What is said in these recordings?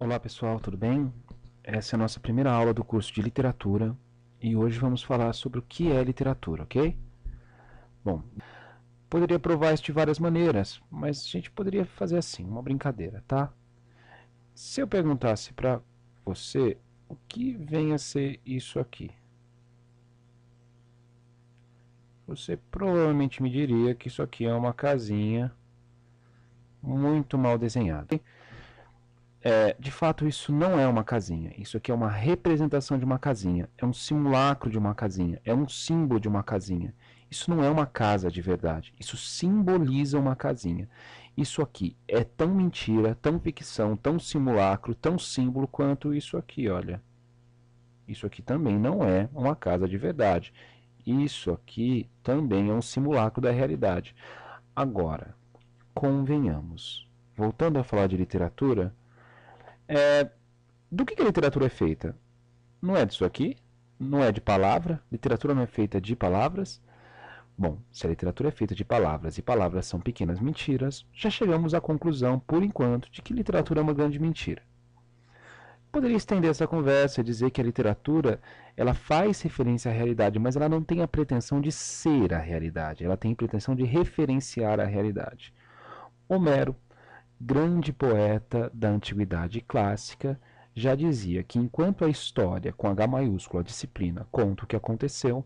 Olá pessoal, tudo bem? Essa é a nossa primeira aula do curso de literatura e hoje vamos falar sobre o que é literatura, ok? Bom, poderia provar isso de várias maneiras, mas a gente poderia fazer assim, uma brincadeira, tá? Se eu perguntasse para você o que vem a ser isso aqui, você provavelmente me diria que isso aqui é uma casinha muito mal desenhada. De fato, isso não é uma casinha. Isso aqui é uma representação de uma casinha. É um simulacro de uma casinha. É um símbolo de uma casinha. Isso não é uma casa de verdade. Isso simboliza uma casinha. Isso aqui é tão mentira, tão ficção, tão simulacro, tão símbolo quanto isso aqui, olha. Isso aqui também não é uma casa de verdade. Isso aqui também é um simulacro da realidade. Agora, convenhamos. Voltando a falar de literatura, do que a literatura é feita? Não é disso aqui? Não é de palavra? Literatura não é feita de palavras? Bom, se a literatura é feita de palavras e palavras são pequenas mentiras, já chegamos à conclusão, por enquanto, de que literatura é uma grande mentira. Poderia estender essa conversa e dizer que a literatura ela faz referência à realidade, mas ela não tem a pretensão de ser a realidade, ela tem a pretensão de referenciar a realidade. Homero, grande poeta da antiguidade clássica, já dizia que enquanto a história, com H maiúsculo, a disciplina, conta o que aconteceu,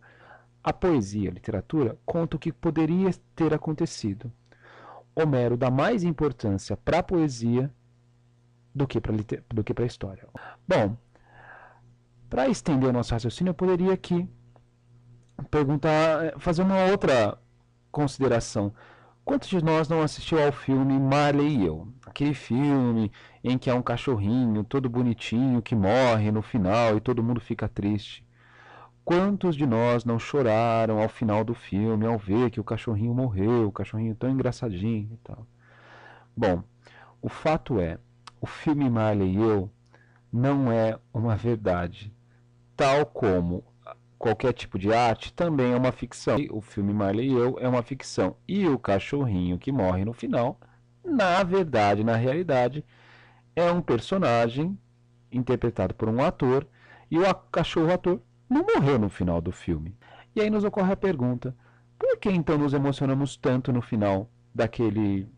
a poesia, a literatura, conta o que poderia ter acontecido. Homero dá mais importância para a poesia do que para a história. Bom, para estender o nosso raciocínio, eu poderia aqui fazer uma outra consideração. Quantos de nós não assistiu ao filme Marley e eu? Aquele filme em que há um cachorrinho todo bonitinho que morre no final e todo mundo fica triste. Quantos de nós não choraram ao final do filme ao ver que o cachorrinho morreu, o cachorrinho tão engraçadinho e tal? Bom, o fato é, o filme Marley e eu não é uma verdade, tal como qualquer tipo de arte também é uma ficção. O filme Marley e eu é uma ficção. E o cachorrinho que morre no final, na verdade, na realidade, é um personagem interpretado por um ator e o cachorro-ator não morreu no final do filme. E aí nos ocorre a pergunta: por que então nos emocionamos tanto no final daquele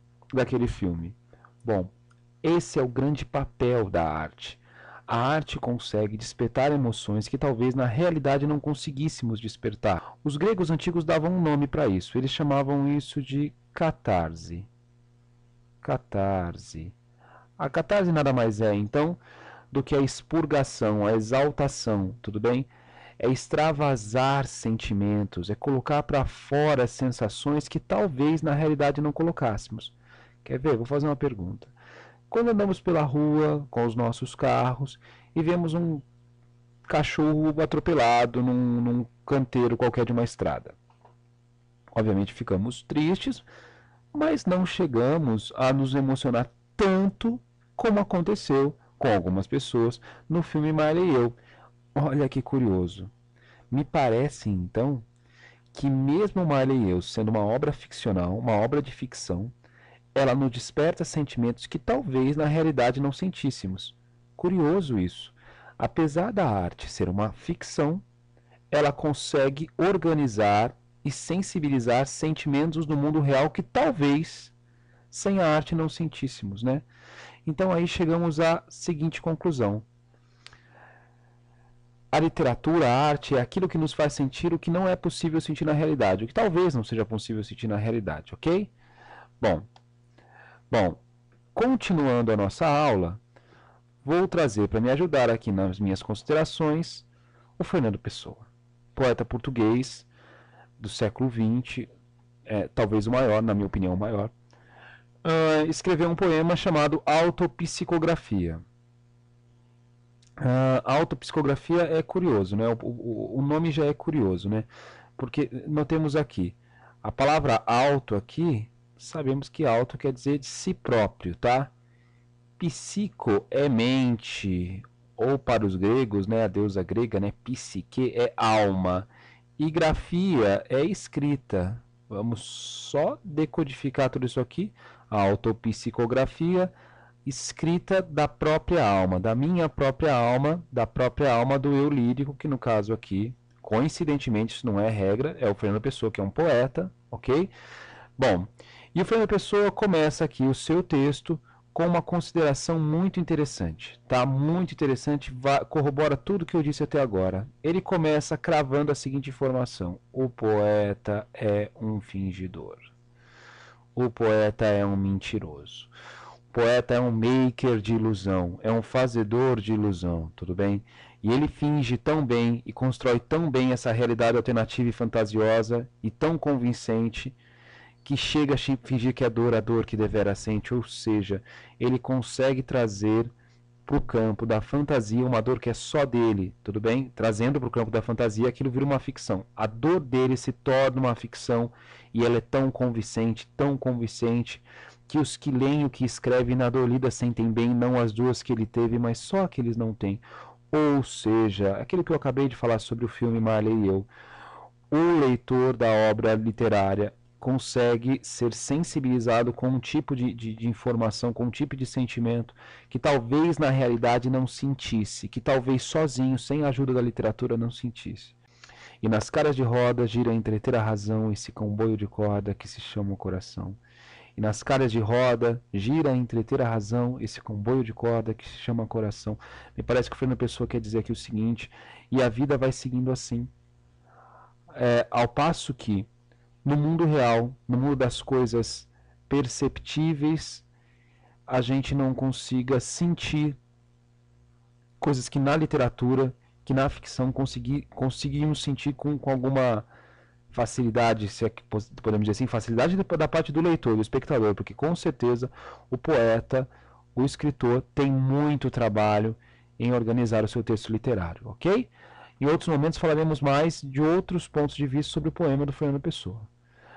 filme? Bom, esse é o grande papel da arte. A arte consegue despertar emoções que talvez na realidade não conseguíssemos despertar. Os gregos antigos davam um nome para isso. Eles chamavam isso de catarse. Catarse. A catarse nada mais é, então, do que a expurgação, a exaltação, tudo bem? É extravasar sentimentos, é colocar para fora sensações que talvez na realidade não colocássemos. Quer ver? Vou fazer uma pergunta. Quando andamos pela rua com os nossos carros e vemos um cachorro atropelado num canteiro qualquer de uma estrada, obviamente ficamos tristes, mas não chegamos a nos emocionar tanto como aconteceu com algumas pessoas no filme Marley e eu. Olha que curioso. Me parece, então, que mesmo Marley e eu sendo uma obra ficcional, uma obra de ficção, ela nos desperta sentimentos que talvez na realidade não sentíssemos. Curioso isso. Apesar da arte ser uma ficção, ela consegue organizar e sensibilizar sentimentos do mundo real que talvez sem a arte não sentíssemos, né? Então aí chegamos à seguinte conclusão: a literatura, a arte é aquilo que nos faz sentir o que não é possível sentir na realidade, o que talvez não seja possível sentir na realidade, ok? Bom, bom, continuando a nossa aula, vou trazer para me ajudar aqui nas minhas considerações o Fernando Pessoa, poeta português do século XX, talvez o maior, na minha opinião, o maior. Escreveu um poema chamado Autopsicografia. A autopsicografia é curioso, né? O nome já é curioso, né? Porque notemos aqui, a palavra auto aqui, sabemos que auto quer dizer de si próprio, tá? Psico é mente, ou para os gregos, né, a deusa grega, né, psique é alma, e grafia é escrita. Vamos só decodificar tudo isso aqui. A autopsicografia, escrita da própria alma, da minha própria alma, da própria alma do eu lírico, que no caso aqui, coincidentemente, isso não é regra, é o Fernando Pessoa, que é um poeta, ok? Bom, e o Fernando Pessoa começa aqui o seu texto com uma consideração muito interessante, tá? Muito interessante, corrobora tudo que eu disse até agora. Ele começa cravando a seguinte informação: o poeta é um fingidor. O poeta é um mentiroso. O poeta é um maker de ilusão, é um fazedor de ilusão, tudo bem? E ele finge tão bem e constrói tão bem essa realidade alternativa e fantasiosa e tão convincente que chega a fingir que é a dor que devera sente, ou seja, ele consegue trazer para o campo da fantasia uma dor que é só dele, tudo bem? Trazendo para o campo da fantasia, aquilo vira uma ficção. A dor dele se torna uma ficção e ela é tão convincente, que os que leem o que escreve na dor lida sentem bem, não as duas que ele teve, mas só que eles não têm. Ou seja, aquilo que eu acabei de falar sobre o filme Marley e eu, o leitor da obra literária consegue ser sensibilizado com um tipo de informação, com um tipo de sentimento que talvez na realidade não sentisse, que talvez sozinho, sem a ajuda da literatura, não sentisse. E nas caras de roda gira entreter a razão esse comboio de corda que se chama o coração. E nas caras de roda gira entreter a razão esse comboio de corda que se chama coração. Me parece que o Fernando Pessoa quer dizer aqui o seguinte: e a vida vai seguindo assim. Ao passo que no mundo real, no mundo das coisas perceptíveis, a gente não consiga sentir coisas que na literatura, que na ficção conseguimos sentir com alguma facilidade, se é que podemos dizer assim, facilidade da parte do leitor, do espectador, porque com certeza o poeta, o escritor tem muito trabalho em organizar o seu texto literário, ok? Em outros momentos falaremos mais de outros pontos de vista sobre o poema do Fernando Pessoa.